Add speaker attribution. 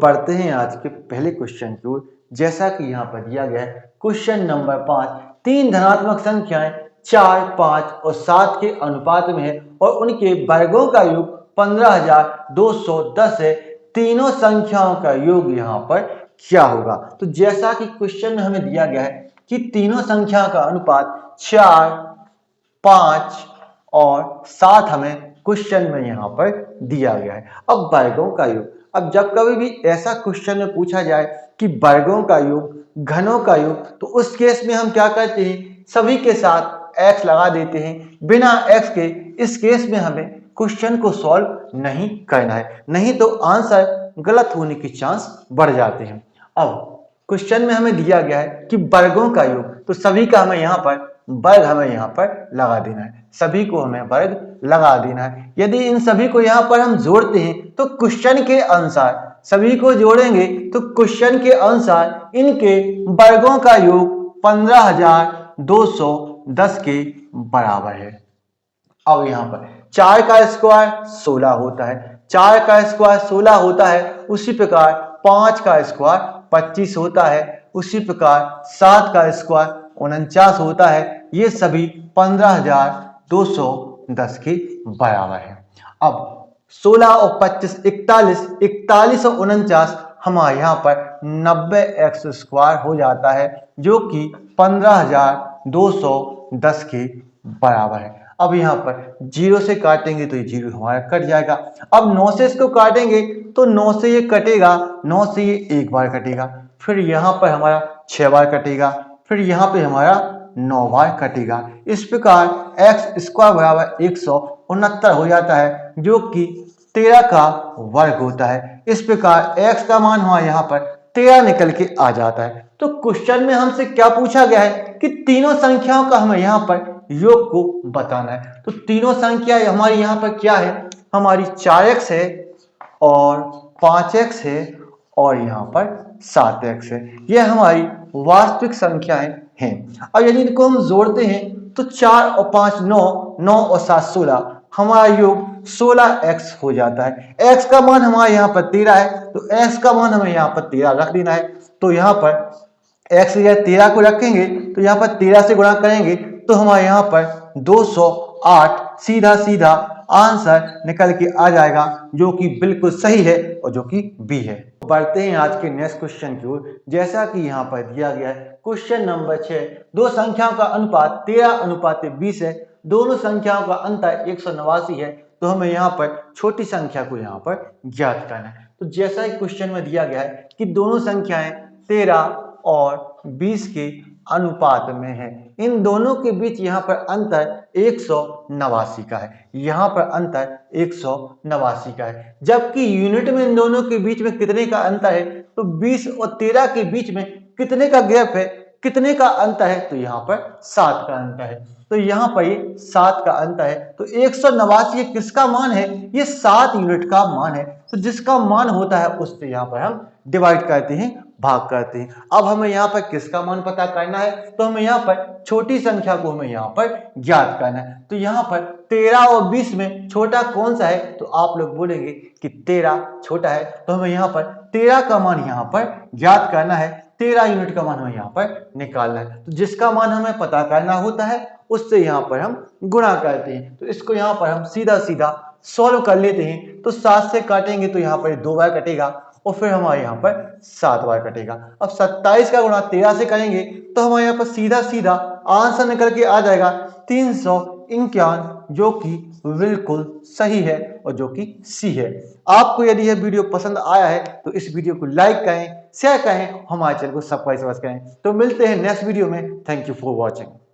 Speaker 1: बढ़ते हैं आज के पहले क्वेश्चन की ओर। जैसा कि यहाँ पर दिया गया है क्वेश्चन नंबर 5, तीन धनात्मक संख्याएं 4, 5 और 7 के अनुपात में है और उनके वर्गों का योग 15,210 है। तीनों संख्याओं का योग यहाँ पर क्या होगा? तो जैसा कि क्वेश्चन में हमें दिया गया है कि तीनों संख्या का अनुपात 4, 5 और 7 हमें क्वेश्चन में यहाँ पर दिया गया है। अब वर्गों का योग, अब जब कभी भी ऐसा क्वेश्चन में पूछा जाए कि वर्गों का योग, घनों का योग, तो उस केस में हम क्या करते हैं, सभी के साथ x लगा देते हैं बिना x के। इस केस में हमें क्वेश्चन को सॉल्व नहीं करना है, नहीं तो आंसर गलत होने की चांस बढ़ जाते हैं। अब क्वेश्चन में हमें दिया गया है कि वर्गों का योग, तो सभी का हमें यहाँ पर वर्ग हमें यहाँ पर लगा देना है, सभी को हमें वर्ग लगा देना है। यदि इन सभी को यहाँ पर हम जोड़ते हैं तो क्वेश्चन के अनुसार, सभी को जोड़ेंगे तो क्वेश्चन के अनुसार इनके वर्गों का योग 15,210 के बराबर है। अब यहाँ पर 4 का स्क्वायर 16 होता है, 4 का स्क्वायर 16 होता है। उसी प्रकार 5 का स्क्वायर 25 होता है, उसी प्रकार 7 का स्क्वायर 49 होता है। ये सभी 15,210 के बराबर है। अब 16 और 25 41, 41 और 49 हमारे यहाँ पर 90x स्क्वायर हो जाता है, जो कि 15,210 के बराबर है। अब यहाँ पर 0 से काटेंगे तो ये 0 हमारा कट जाएगा। अब 9 से इसको काटेंगे तो 9 से ये कटेगा, 9 से ये एक बार कटेगा, फिर यहाँ पर हमारा 6 बार कटेगा, फिर यहाँ पे हमारा 9 बार कटेगा। इस प्रकार x स्क्वायर बराबर 169 हो जाता है, जो कि 13 का वर्ग होता है। इस प्रकार x का मान हमारे यहाँ पर 13 निकल के आ जाता है। तो क्वेश्चन में हमसे क्या पूछा गया है कि तीनों संख्याओं का हमें यहाँ पर योग को बताना है। तो तीनों संख्या हमारी यहाँ पर क्या है, हमारी 4x है और 5x है और यहाँ पर 7x है। यह हमारी वास्तविक संख्याएं हैं। अब यदि इनको हम जोड़ते हैं तो 4 और 5 9, 9 और 7 16, हमारा योग 16x हो जाता है। x का मान हमारे यहाँ पर 13 है, तो x का मान हमें यहाँ पर 13 रख देना है। तो यहाँ पर x या 13 को रखेंगे तो यहाँ पर 13 से गुणा करेंगे तो हमारे यहाँ पर 208 सीधा सीधा आंसर निकल के आ जाएगा, जो कि बिल्कुल सही है और जो कि बी है। बढ़ते हैं आज के नेक्स्ट क्वेश्चन की ओर। जैसा कि यहाँ पर दिया गया है क्वेश्चन नंबर 6, दो संख्याओं का अनुपात 13:20 है, दोनों संख्याओं का अंतर 189 है। तो हमें यहाँ पर छोटी संख्या को यहाँ पर ज्ञात करना है। तो जैसा कि क्वेश्चन में दिया गया है कि दोनों संख्याएं 13 और 20 के अनुपात में है, इन दोनों के बीच यहाँ पर अंतर 189 का है, यहाँ पर अंतर 189 का है। जबकि यूनिट में इन दोनों के बीच में कितने का अंतर है, तो 20 और 13 के बीच में कितने का गैप है, कितने का अंतर है, तो यहाँ पर 7 का अंतर है। तो यहाँ पर ये 7 का अंतर है। तो 189 किसका मान है, ये 7 यूनिट का मान है। तो जिसका मान होता है उससे यहाँ पर हम डिवाइड करते हैं, भाग करते हैं। अब हमें यहाँ पर किसका मान पता करना है, तो हमें यहाँ पर छोटी संख्या को हमें यहाँ पर ज्ञात करना है। तो यहाँ पर 13 और 20 में छोटा कौन सा है, तो आप लोग बोलेंगे कि 13 छोटा है। तो हमें यहाँ पर 13 का मान यहाँ पर ज्ञात करना है, 13 यूनिट का मान हमें यहाँ पर निकालना है। तो जिसका मान हमें पता करना होता है उससे यहाँ पर हम गुणा करते हैं। तो इसको यहाँ पर हम सीधा सीधा सॉल्व कर लेते हैं। तो 7 से काटेंगे तो यहाँ पर 2 बार कटेगा और फिर हमारे यहाँ पर 7 बार कटेगा। अब 27 का गुणा 13 से करेंगे तो हमारे यहाँ पर सीधा सीधा आंसर निकल के आ जाएगा 351, जो कि बिल्कुल सही है और जो कि सी है। आपको यदि यह वीडियो पसंद आया है तो इस वीडियो को लाइक करें, शेयर करें, हमारे चैनल को सब्सक्राइब करें। तो मिलते हैं नेक्स्ट वीडियो में। Thank you for watching.